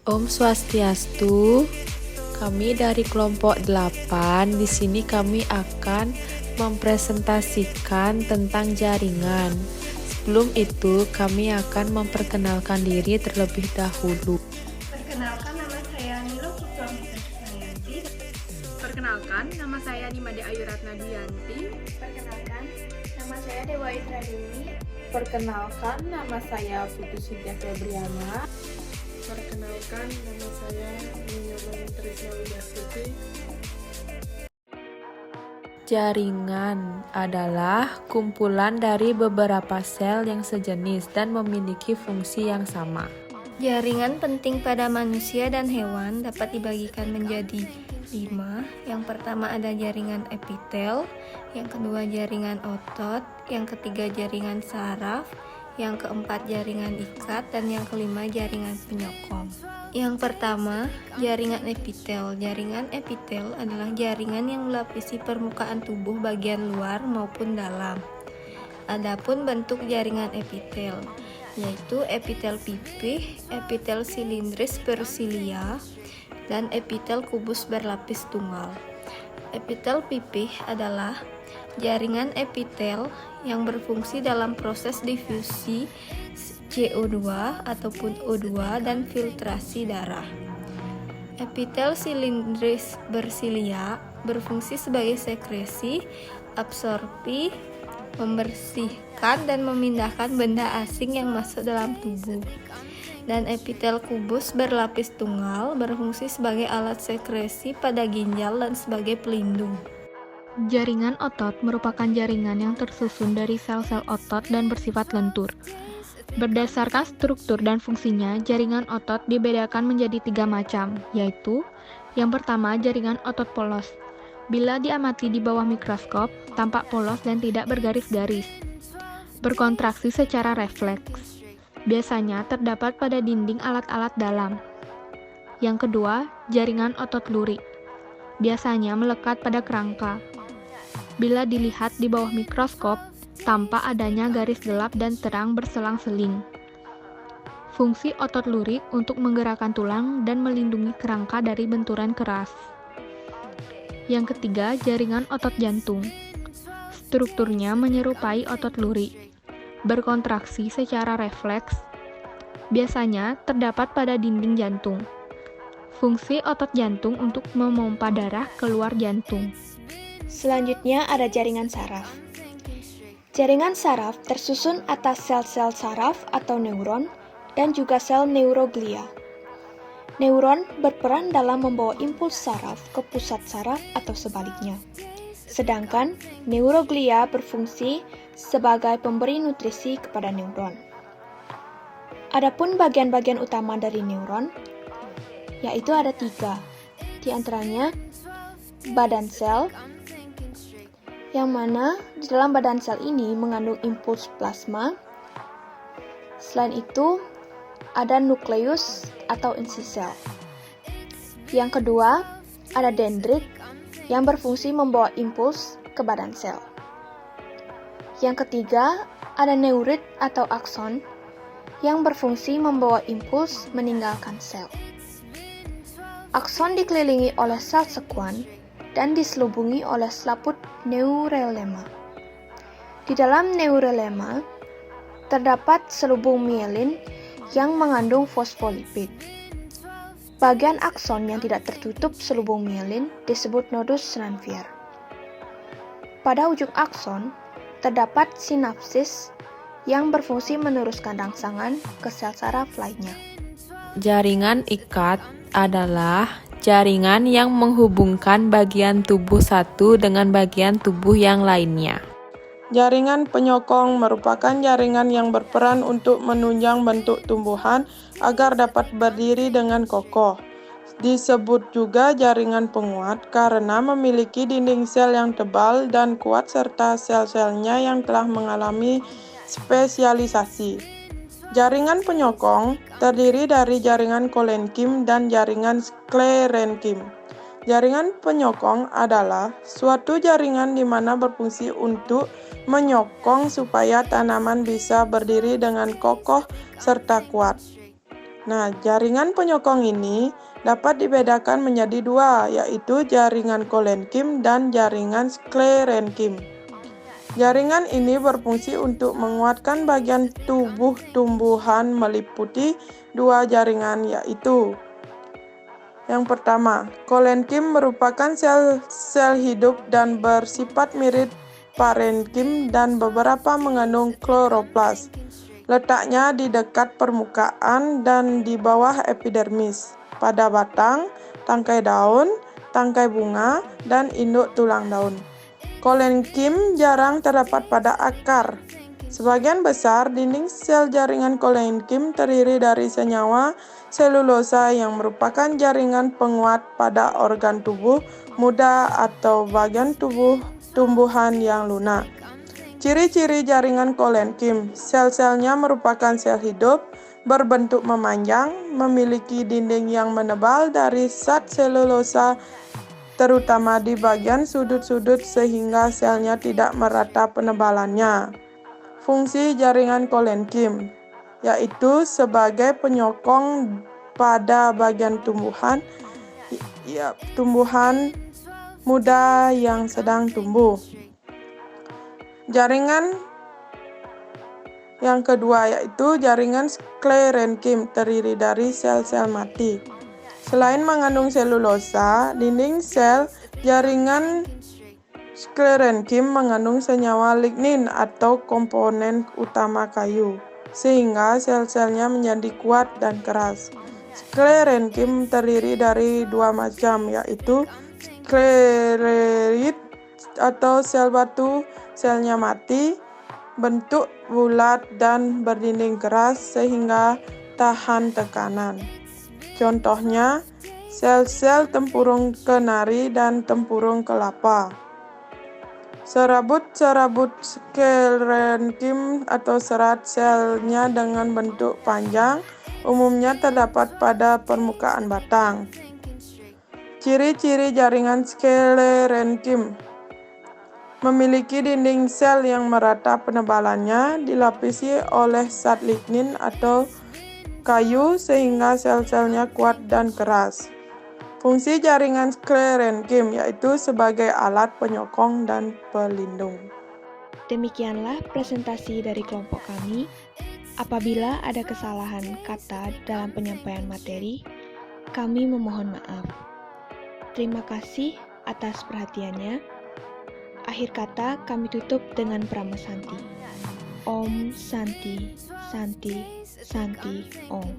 Om Swastiastu, kami dari kelompok 8. Di sini kami akan mempresentasikan tentang jaringan. Sebelum itu, kami akan memperkenalkan diri terlebih dahulu. Perkenalkan, nama saya Nilo Putrayanti. Perkenalkan, nama saya Nimade Ayu Ratna Duyanti. Perkenalkan, nama saya Dewa Itra Dewi. Perkenalkan, nama saya Putu Sintia Febriana. Perkenalkan, nama saya Ninyoman Trisna Widastuti. Jaringan adalah kumpulan dari beberapa sel yang sejenis dan memiliki fungsi yang sama. Jaringan penting pada manusia dan hewan dapat dibagikan menjadi 5. Yang pertama ada jaringan epitel, yang kedua jaringan otot, yang ketiga jaringan saraf, yang keempat jaringan ikat, dan yang kelima jaringan penyokong. Yang pertama, jaringan epitel. Jaringan epitel adalah jaringan yang melapisi permukaan tubuh bagian luar maupun dalam. Adapun bentuk jaringan epitel, yaitu epitel pipih, epitel silindris bersilia, dan epitel kubus berlapis tunggal. Epitel pipih adalah jaringan epitel yang berfungsi dalam proses difusi CO2 ataupun O2 dan filtrasi darah. Epitel silindris bersilia berfungsi sebagai sekresi, absorpsi, membersihkan dan memindahkan benda asing yang masuk dalam tubuh. Dan epitel kubus berlapis tunggal berfungsi sebagai alat sekresi pada ginjal dan sebagai pelindung. Jaringan otot merupakan jaringan yang tersusun dari sel-sel otot dan bersifat lentur. Berdasarkan struktur dan fungsinya, jaringan otot dibedakan menjadi 3 macam, yaitu yang pertama jaringan otot polos. Bila diamati di bawah mikroskop, tampak polos dan tidak bergaris-garis. Berkontraksi secara refleks. Biasanya terdapat pada dinding alat-alat dalam. Yang kedua, jaringan otot lurik. Biasanya melekat pada kerangka. Bila dilihat di bawah mikroskop, tampak adanya garis gelap dan terang berselang-seling. Fungsi otot lurik untuk menggerakkan tulang dan melindungi kerangka dari benturan keras. Yang ketiga, jaringan otot jantung. Strukturnya menyerupai otot lurik. Berkontraksi secara refleks. Biasanya terdapat pada dinding jantung. Fungsi otot jantung untuk memompa darah keluar jantung. Selanjutnya ada jaringan saraf. Jaringan saraf tersusun atas sel-sel saraf atau neuron dan juga sel neuroglia. Neuron berperan dalam membawa impuls saraf ke pusat saraf atau sebaliknya. Sedangkan neuroglia berfungsi sebagai pemberi nutrisi kepada neuron. Adapun bagian-bagian utama dari neuron, yaitu ada 3. Di antaranya badan sel, yang mana di dalam badan sel ini mengandung impuls plasma. Selain itu, ada nukleus atau inti sel. Yang kedua, ada dendrit yang berfungsi membawa impuls ke badan sel. Yang ketiga, ada neurit atau akson yang berfungsi membawa impuls meninggalkan sel. Akson dikelilingi oleh sel sekuan dan diselubungi oleh selaput neurelema. Di dalam neurelema terdapat selubung mielin yang mengandung fosfolipid. Bagian akson yang tidak tertutup selubung mielin disebut nodus Ranvier. Pada ujung akson terdapat sinapsis yang berfungsi meneruskan rangsangan ke sel saraf lainnya. Jaringan ikat adalah jaringan yang menghubungkan bagian tubuh satu dengan bagian tubuh yang lainnya. Jaringan penyokong merupakan jaringan yang berperan untuk menunjang bentuk tumbuhan agar dapat berdiri dengan kokoh. Disebut juga jaringan penguat karena memiliki dinding sel yang tebal dan kuat serta sel-selnya yang telah mengalami spesialisasi. Jaringan penyokong terdiri dari jaringan kolenkim dan jaringan sklerenkim. Jaringan penyokong adalah suatu jaringan di mana berfungsi untuk menyokong supaya tanaman bisa berdiri dengan kokoh serta kuat. Nah, jaringan penyokong ini dapat dibedakan menjadi dua, yaitu jaringan kolenkim dan jaringan sklerenkim. Jaringan ini berfungsi untuk menguatkan bagian tubuh tumbuhan meliputi dua jaringan, yaitu yang pertama, kolenkim merupakan sel-sel hidup dan bersifat mirip parenkim dan beberapa mengandung kloroplas. Letaknya di dekat permukaan dan di bawah epidermis, pada batang, tangkai daun, tangkai bunga, dan induk tulang daun. Kolenkim jarang terdapat pada akar. Sebagian besar dinding sel jaringan kolenkim terdiri dari senyawa selulosa yang merupakan jaringan penguat pada organ tubuh muda atau bagian tubuh tumbuhan yang lunak. Ciri-ciri jaringan kolenkim: sel-selnya merupakan sel hidup, berbentuk memanjang, memiliki dinding yang menebal dari zat selulosa, terutama di bagian sudut-sudut sehingga selnya tidak merata penebalannya. Fungsi jaringan kolenkim yaitu sebagai penyokong pada bagian tumbuhan muda yang sedang tumbuh. Jaringan yang kedua yaitu jaringan sklerenkim, terdiri dari sel-sel mati. Selain mengandung selulosa, dinding sel jaringan sklerenkim mengandung senyawa lignin atau komponen utama kayu, sehingga sel-selnya menjadi kuat dan keras. Sklerenkim terdiri dari dua macam, yaitu sklereid atau sel batu. Selnya mati, bentuk bulat dan berdinding keras sehingga tahan tekanan. Contohnya, sel-sel tempurung kenari dan tempurung kelapa. Serabut-serabut sklerenkim atau serat selnya dengan bentuk panjang umumnya terdapat pada permukaan batang. Ciri-ciri jaringan sklerenkim: memiliki dinding sel yang merata, penebalannya dilapisi oleh zat lignin atau kayu sehingga sel-selnya kuat dan keras. Fungsi jaringan sklerenkim yaitu sebagai alat penyokong dan pelindung. Demikianlah presentasi dari kelompok kami. Apabila ada kesalahan kata dalam penyampaian materi, kami memohon maaf. Terima kasih atas perhatiannya. Akhir kata kami tutup dengan Pramasanti. Om Santi, Santi, Santi, Om.